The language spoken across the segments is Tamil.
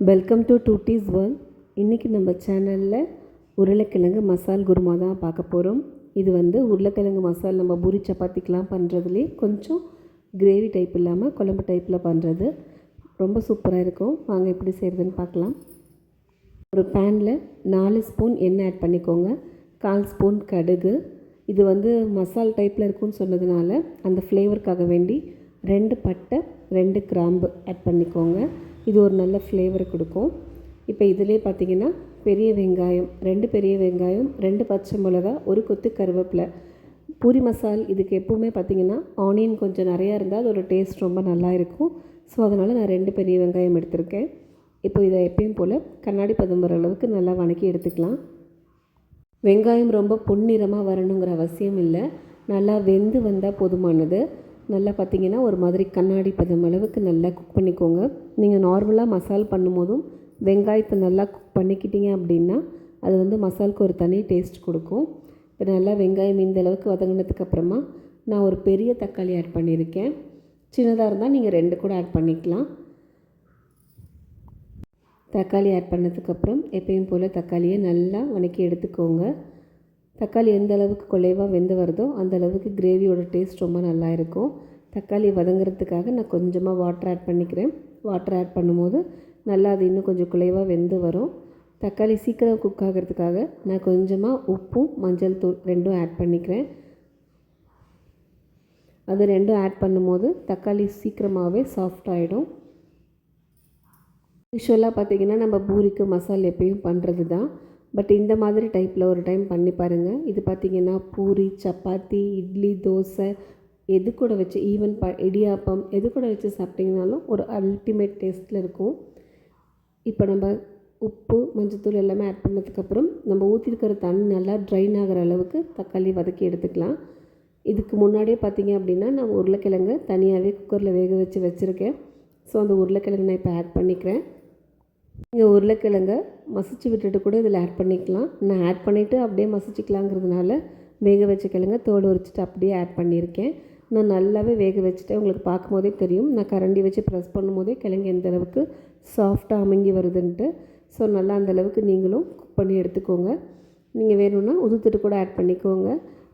Welcome to டூட்டீஸ் world. இன்றைக்கி நம்ம சேனலில் உருளைக்கிழங்கு மசால் குருமா தான் பார்க்க போகிறோம். இது உருளைக்கிழங்கு மசால் நம்ம பூரி சப்பாத்திக்கெலாம் பண்ணுறதுலே கொஞ்சம் கிரேவி டைப் இல்லாமல் குழம்பு டைப்பில் பண்ணுறது ரொம்ப சூப்பராக இருக்கும். வாங்க எப்படி செய்கிறதுன்னு பார்க்கலாம். ஒரு பேனில் 4 ஸ்பூன் எண்ணெய் ஆட் பண்ணிக்கோங்க. 1/4 ஸ்பூன் கடுகு. இது மசால் டைப்பில் இருக்குன்னு சொன்னதுனால அந்த ஃப்ளேவருக்காக வேண்டி 2 பட்டை 2 கிராம்பு ஆட் பண்ணிக்கோங்க. இது ஒரு நல்ல ஃப்ளேவர் கொடுக்கும். இப்போ இதிலே பார்த்திங்கன்னா பெரிய வெங்காயம் 2 பெரிய வெங்காயம், 2 பச்சை மிளகா, ஒரு கொத்து கருவேப்பிலை. பூரி மசால் இதுக்கு எப்போவுமே பார்த்திங்கன்னா ஆனியன் கொஞ்சம் நிறையா இருந்தால் அதோட டேஸ்ட் ரொம்ப நல்லா இருக்கும். ஸோ அதனால் நான் 2 பெரிய வெங்காயம் எடுத்திருக்கேன். இப்போ இதை எப்பயும் போல் கண்ணாடி பதம் வர அளவுக்கு நல்லா வணக்கி எடுத்துக்கலாம். வெங்காயம் ரொம்ப பொன்னிறமாக வரணுங்கிற அவசியம் இல்லை, நல்லா வெந்து வந்தால் போதுமானது. நல்லா பார்த்திங்கன்னா ஒரு மாதிரி கண்ணாடி பதம் அளவுக்கு நல்லா குக் பண்ணிக்கோங்க. நீங்கள் நார்மலாக மசால் பண்ணும்போதும் வெங்காயத்தை நல்லா குக் பண்ணிக்கிட்டீங்க அப்படின்னா அது மசாலுக்கு ஒரு தனி டேஸ்ட் கொடுக்கும். இப்போ நல்லா வெங்காயம் இந்த அளவுக்கு வதங்கினதுக்கப்புறமா நான் ஒரு பெரிய தக்காளி ஆட் பண்ணியிருக்கேன். சின்னதாக இருந்தால் நீங்கள் 2 கூட ஆட் பண்ணிக்கலாம். தக்காளி ஆட் பண்ணதுக்கப்புறம் எப்பயும் போல் தக்காளியை நல்லா வதக்கி எடுத்துக்கோங்க. தக்காளி எந்த அளவுக்கு குலைவாக வெந்து வருதோ அந்த அளவுக்கு கிரேவியோட டேஸ்ட் ரொம்ப நல்லா இருக்கும். தக்காளி வதங்கிறதுக்காக நான் கொஞ்சமாக வாட்டர் ஆட் பண்ணிக்கிறேன். வாட்டர் ஆட் பண்ணும்போது நல்லா அது இன்னும் கொஞ்சம் குலைவாக வெந்து வரும். தக்காளி சீக்கிரம் குக் ஆகிறதுக்காக நான் கொஞ்சமாக உப்பும் மஞ்சள் தூள் 2ம் ஆட் பண்ணிக்கிறேன். அது 2ம் ஆட் பண்ணும்போது தக்காளி சீக்கிரமாகவே சாஃப்ட் ஆகிடும். யூஸ்வலாக பார்த்திங்கன்னா நம்ம பூரிக்கு மசால் எப்பயும் பண்ணுறது தான். பட் இந்த மாதிரி டைப்பில் ஒரு டைம் பண்ணி பாருங்கள். இது பார்த்திங்கன்னா பூரி, சப்பாத்தி, இட்லி, தோசை எது கூட வச்சு ஈவன் இடியாப்பம் எது கூட வச்சு சாப்பிட்டிங்கனாலும் ஒரு அல்டிமேட் டேஸ்ட்டில் இருக்கும். இப்போ நம்ம உப்பு மஞ்சத்தூள் எல்லாமே ஆட் பண்ணதுக்கப்புறம் நம்ம ஊற்றிருக்கிற தண்ணி நல்லா ட்ரைன் ஆகிற அளவுக்கு தக்காளி வதக்கி எடுத்துக்கலாம். இதுக்கு முன்னாடியே பார்த்திங்க அப்படின்னா நான் உருளைக்கிழங்கு தனியாகவே குக்கரில் வேக வச்சுருக்கேன். ஸோ அந்த உருளைக்கிழங்கு நான் இப்போ ஆட் பண்ணிக்கிறேன். நீங்கள் உருளைக்கிழங்க மசிச்சு விட்டுட்டு கூட இதில் ஆட் பண்ணிக்கலாம். நான் ஆட் பண்ணிவிட்டு அப்படியே மசிச்சிக்கலாங்கிறதுனால வேக வச்ச கிழங்க தோல் உரிச்சிட்டு அப்படியே ஆட் பண்ணியிருக்கேன். நான் நல்லாவே வேக வச்சுட்டேன். உங்களுக்கு பார்க்கும்போதே தெரியும், நான் கரண்டி வச்சு ப்ரெஸ் பண்ணும்போதே கிழங்கு எந்த அளவுக்கு சாஃப்டாக அமுங்கி வருதுன்ட்டு. ஸோ நல்லா அந்தளவுக்கு நீங்களும் குக் பண்ணி எடுத்துக்கோங்க. நீங்கள் வேணும்னா உதுத்துட்டு கூட ஆட் பண்ணிக்கோங்க.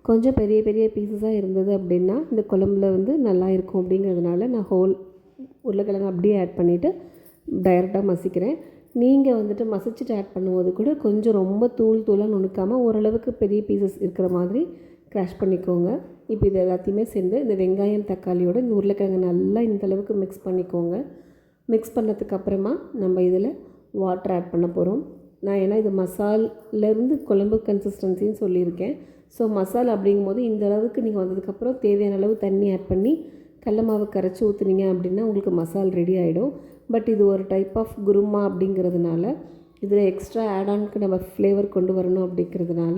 கொஞ்சம் பெரிய பெரிய பீஸஸாக இருந்தது அப்படின்னா இந்த குழம்புல நல்லா இருக்கும். அப்படிங்கிறதுனால நான் ஹோல் உருளைக்கிழங்கு அப்படியே ஆட் பண்ணிவிட்டு டைரெக்டாக மசிக்கிறேன். நீங்கள் மசிச்சுட்டு ஆட் பண்ணும்போது கூட கொஞ்சம் ரொம்ப தூளாக நுணுக்காமல் ஓரளவுக்கு பெரிய பீசஸ் இருக்கிற மாதிரி க்ராஷ் பண்ணிக்கோங்க. இப்போ இது எல்லாத்தையுமே சேர்ந்து இந்த வெங்காயம் தக்காளியோட இந்த உருளைக்கிழங்கு நல்லா இந்தளவுக்கு மிக்ஸ் பண்ணிக்கோங்க. மிக்ஸ் பண்ணதுக்கப்புறமா நம்ம இதில் வாட்டர் ஆட் பண்ண போகிறோம். நான் ஏன்னா இது மசாலேருந்து குழம்பு கன்சிஸ்டன்சின்னு சொல்லியிருக்கேன். ஸோ மசாலா அப்படிங்கும்போது இந்த அளவுக்கு நீங்கள் வந்ததுக்கப்புறம் தேவையான அளவு தண்ணி ஆட் பண்ணி கடல மாவு கரைச்சி ஊற்றுனீங்க அப்படின்னா உங்களுக்கு மசால் ரெடி ஆகிடும். பட் இது ஒரு டைப் ஆஃப் குருமா அப்படிங்கிறதுனால இதில் எக்ஸ்ட்ரா ஆடானுக்கு நம்ம ஃப்ளேவர் கொண்டு வரணும். அப்படிங்கிறதுனால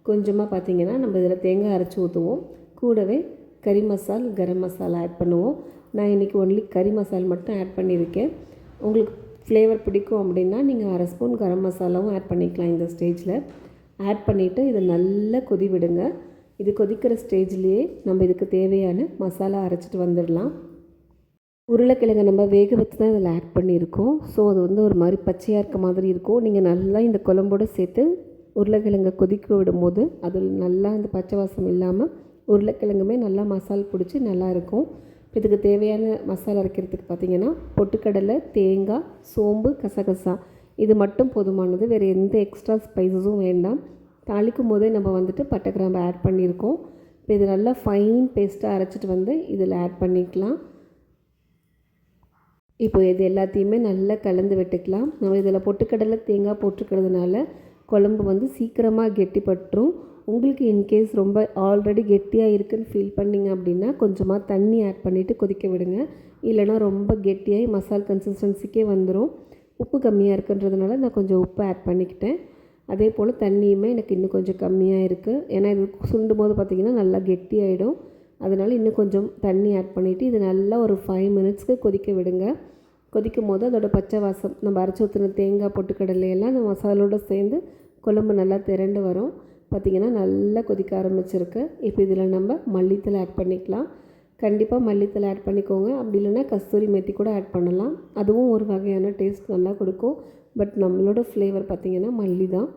கொஞ்சமாக பார்த்திங்கன்னா நம்ம இதில் தேங்காய் அரைச்சி ஊற்றுவோம். கூடவே கறி மசால், கரம் மசாலா ஆட் பண்ணுவோம். நான் இன்றைக்கி ஒன்லி கறி மசால் மட்டும் ஆட் பண்ணியிருக்கேன். உங்களுக்கு ஃப்ளேவர் பிடிக்கும் அப்படின்னா நீங்கள் 1/2 ஸ்பூன் கரம் மசாலாவும் ஆட் பண்ணிக்கலாம். இந்த ஸ்டேஜில் ஆட் பண்ணிவிட்டு இதை நல்லா கொதி விடுங்க. இது கொதிக்கிற ஸ்டேஜ்லேயே நம்ம இதுக்கு தேவையான மசாலா அரைச்சிட்டு வந்துடலாம். உருளைக்கிழங்கை நம்ம வேக வச்சு தான் இதில் ஆட் பண்ணியிருக்கோம். ஸோ அது ஒரு மாதிரி பச்சையாக இருக்க மாதிரி இருக்கும். நீங்கள் நல்லா இந்த குழம்போடு சேர்த்து உருளைக்கிழங்கை கொதிக்க விடும்போது அதில் நல்லா இந்த பச்சை வாசம் இல்லாமல் உருளைக்கிழங்குமே நல்லா மசால் பிடிச்சி நல்லாயிருக்கும். இதுக்கு தேவையான மசாலா அரைக்கிறதுக்கு பார்த்திங்கன்னா பொட்டுக்கடலை, தேங்காய், சோம்பு, கசகசா இது மட்டும் போதுமானது. வேறு எந்த எக்ஸ்ட்ரா ஸ்பைசஸும் வேண்டாம். தாளிக்கும் போதே நம்ம பட்டை கிராம்பு ஆட் பண்ணியிருக்கோம். இப்போ இது நல்லா ஃபைன் பேஸ்ட்டாக அரைச்சிட்டு இதில் ஆட் பண்ணிக்கலாம். இப்போ இது எல்லாத்தையுமே நல்லா கலந்து விட்டுக்கலாம். நம்ம இதில் பொட்டுக்கடலை, தேங்காய் போட்டுக்கிறதுனால குழம்பு சீக்கிரமாக கெட்டிப்பட்டுரும். உங்களுக்கு இன்கேஸ் ரொம்ப ஆல்ரெடி கெட்டியாக இருக்குதுன்னு ஃபீல் பண்ணிங்க அப்படின்னா கொஞ்சமாக தண்ணி ஆட் பண்ணிவிட்டு கொதிக்க விடுங்க. இல்லைனா ரொம்ப கெட்டியாகி மசால் கன்சிஸ்டன்சிக்கே வந்துடும். உப்பு கம்மியாக இருக்குன்றதுனால நான் கொஞ்சம் உப்பு ஆட் பண்ணிக்கிட்டேன். அதே போல் தண்ணியுமே எனக்கு இன்னும் கொஞ்சம் கம்மியாக இருக்குது. ஏன்னா இது சுண்டும் போது பார்த்திங்கன்னா நல்லா கெட்டியாகிடும். அதனால் இன்னும் கொஞ்சம் தண்ணி ஆட் பண்ணிவிட்டு இது நல்லா ஒரு 5 மினிட்ஸ்க்கு கொதிக்க விடுங்க. கொதிக்கும் போது அதோடய பச்சை வாசம் நம்ம அரைச்சி ஊற்றின தேங்காய், பொட்டுக்கடலையெல்லாம் அந்த மசாலோடு சேர்ந்து குழம்பு நல்லா திரண்டு வரும். பார்த்திங்கன்னா நல்லா கொதிக்க ஆரம்பிச்சிருக்கு. இப்போ இதில் நம்ம மல்லித்தலை ஆட் பண்ணிக்கலாம். கண்டிப்பாக மல்லித்தழை ஆட் பண்ணிக்கோங்க. அப்படி இல்லைன்னா கஸ்தூரி மேத்தி கூட ஆட் பண்ணலாம். அதுவும் ஒரு வகையான டேஸ்ட் நல்லா கொடுக்கும். பட் நம்மளோட ஃப்ளேவர் பார்த்திங்கன்னா மல்லி தான்.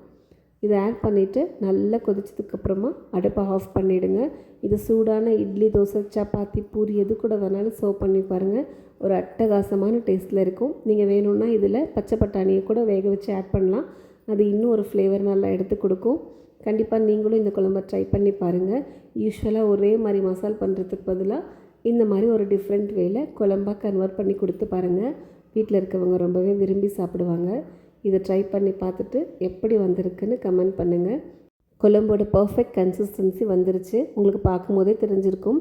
இதை ஆட் பண்ணிவிட்டு நல்லா கொதிச்சதுக்கப்புறமா அடுப்பை ஆஃப் பண்ணிவிடுங்க. இது சூடான இட்லி, தோசை, சப்பாத்தி, பூரி எது கூட வேணாலும் சர்வ் பண்ணி பாருங்கள். ஒரு அட்டகாசமான டேஸ்ட்டில் இருக்கும். நீங்கள் வேணும்னா இதில் பச்சை பட்டாணியை கூட வேக வச்சு ஆட் பண்ணலாம். அது இன்னும் ஒரு ஃப்ளேவர் நல்லா எடுத்து கொடுக்கும். கண்டிப்பாக நீங்களும் இந்த குழம்பை ட்ரை பண்ணி பாருங்கள். யூஸ்வலாக ஒரே மாதிரி மசால் பண்ணுறதுக்கு பதிலாக இந்த மாதிரி ஒரு டிஃப்ரெண்ட் வேயில் குழம்பாக கன்வெர்ட் பண்ணி கொடுத்து பாருங்கள். வீட்டில் இருக்கவங்க ரொம்பவே விரும்பி சாப்பிடுவாங்க. இதை ட்ரை பண்ணி பார்த்துட்டு எப்படி வந்திருக்குன்னு கமெண்ட் பண்ணுங்கள். குழம்போட பர்ஃபெக்ட் கன்சிஸ்டன்சி வந்துருச்சு. உங்களுக்கு பார்க்கும்போதே தெரிஞ்சிருக்கும்.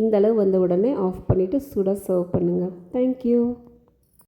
இந்த அளவு வந்த உடனே ஆஃப் பண்ணிவிட்டு சூடாக சர்வ் பண்ணுங்கள். தேங்க்யூ.